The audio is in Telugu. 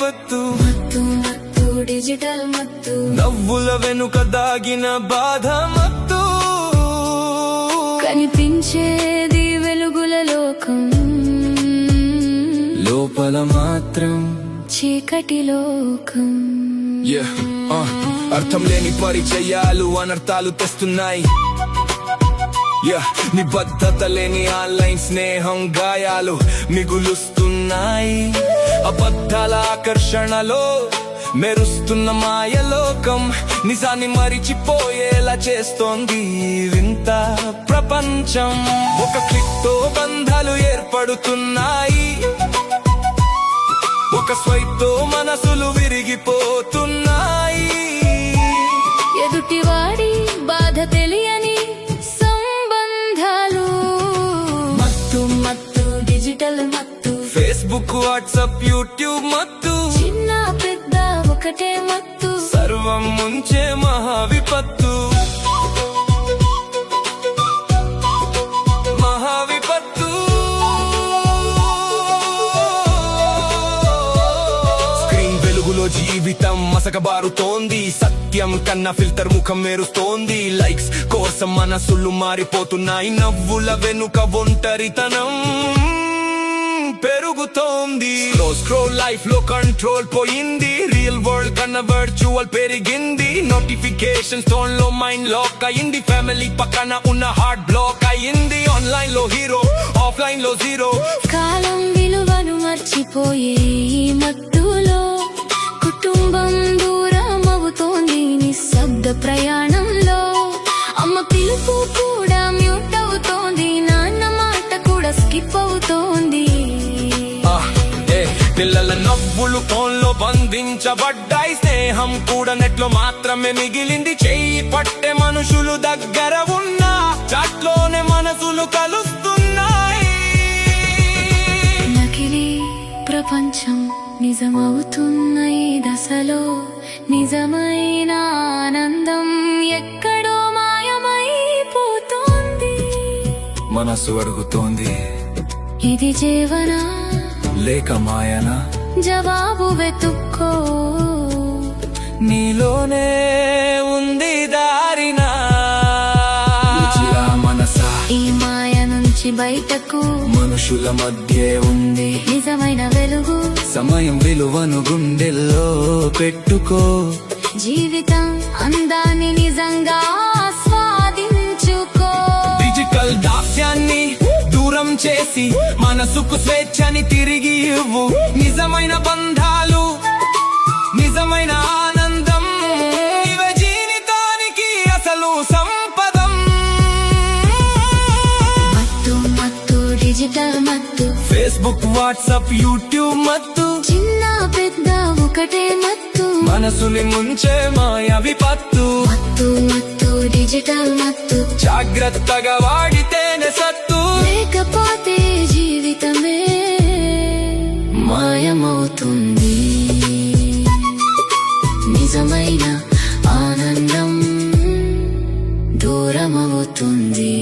విపత్తు. మత్తు మత్తు డిజిటల్ మత్తు, నవ్వుల వెనుక దాగిన బాధ మత్తు. కనిపించేది వెలుగుల లోకం, లోపల మాత్రం చీకటి లోకం. అర్థం లేని పరిచయాలు అనర్థాలు తెస్తున్నాయి. నిబద్ధత లేని ఆన్లైన్ స్నేహం గాయాలు మిగులుస్తున్నాయి. అబద్ధాల ఆకర్షణలో మెరుస్తున్న మాయలోకం నిజాన్ని మరిచిపోయేలా చేస్తోంది వింత ప్రపంచం. ఒక క్లిక్ తో బంధాలు ఏర్పడుతున్నాయి, ఒక స్వైప్ తో మనసులు విరిగిపోతున్నాయి. ఎదుటివాడి బాధ తెలియని సంబంధాలు, మత్తు మత్తు డిజిటల్ మత్తు. ఫేస్బుక్, వాట్సాప్, యూట్యూబ్ మత్తు, చిన్న పెద్ద ఒకటే మత్తు. సర్వం ముంచే మహా విపత్తు. జీవితం మసకబారుతోంది, సత్యం కన్నా ఫిల్టర్ ముఖం మెరుస్తోంది. లైక్స్ కోసం మనసులు మారిపోతున్నాయి, నవ్వుల వెనుక ఒంటరితనం పెరుగుతోంది. స్క్రోల్ లైఫ్ లో కంట్రోల్ పోయింది, రియల్ వరల్డ్ కన్నా వర్చువల్ పెరిగింది. నోటిఫికేషన్ టోన్ లో మైండ్ లాక్ అయింది, ఫ్యామిలీ పక్కన ఉన్న హార్ట్ బ్లాక్ అయింది. ఆన్లైన్ లో హీరో, ఆఫ్లైన్ లో జీరో. కాలం విలువను మర్చిపోయే ఈ మత్తులో కుటుంబం దూరం అవుతోంది నిశ్శబ్ద ప్రయాణంలో. అమ్మ పిలుపు కూడా మ్యూట్ అవుతోంది, నాన్న మాట కూడా స్కిప్ అవుతోంది. పిల్లల నవ్వులు ఫోన్ లో బంధించబడ్డాయి, స్నేహం కూడా నెట్ లో మాత్రమే మిగిలింది. చెయ్యి పట్టే మనుషులు దగ్గర ఉన్నా చాట్లోనే మనసులు కలుస్తున్నాయి. నకిలీ ప్రపంచం నిజమవుతున్న ఈ దశలో నిజమైన ఆనందం ఎక్కడో మాయమైపోతోంది. మనసు అడుగుతోంది, ఇది జీవనా లేక మాయనా? జవాబు వెతుక్కో, నీలోనే ఉంది దారినా. మనసా ఈ మాయ నుంచి బయటకు మనుషుల మధ్య ఉంది నిజమైన వెలుగు. సమయం విలువను గుండెల్లో పెట్టుకో, జీవితం అందాన్ని నిజంగా ఆస్వాదించుకో. డిజిటల్ దాస్యాన్ని దూరం చేసి మనసుకు స్వేచ్ఛని తిరిగి ఇవ్వు. నిజమైన బంధాలు, నిజమైన ఆనందం, ఇవే జీవితానికి అసలు సంపదం. మత్తు మత్తు డిజిటల్ మత్తు, ఫేస్బుక్, వాట్సాప్, యూట్యూబ్ మత్తు, చిన్న పెద్ద ఒకటే మత్తు. మనసుని ముంచే మాయ విపత్తు. మత్తు మత్తు డిజిటల్ మత్తు, జాగ్రత్తగా వాడితేనే సత్తు, లేకపోతే జీవితమే మాయమవుతుంది. నిజమైన ఆనందం దూరమవుతుంది.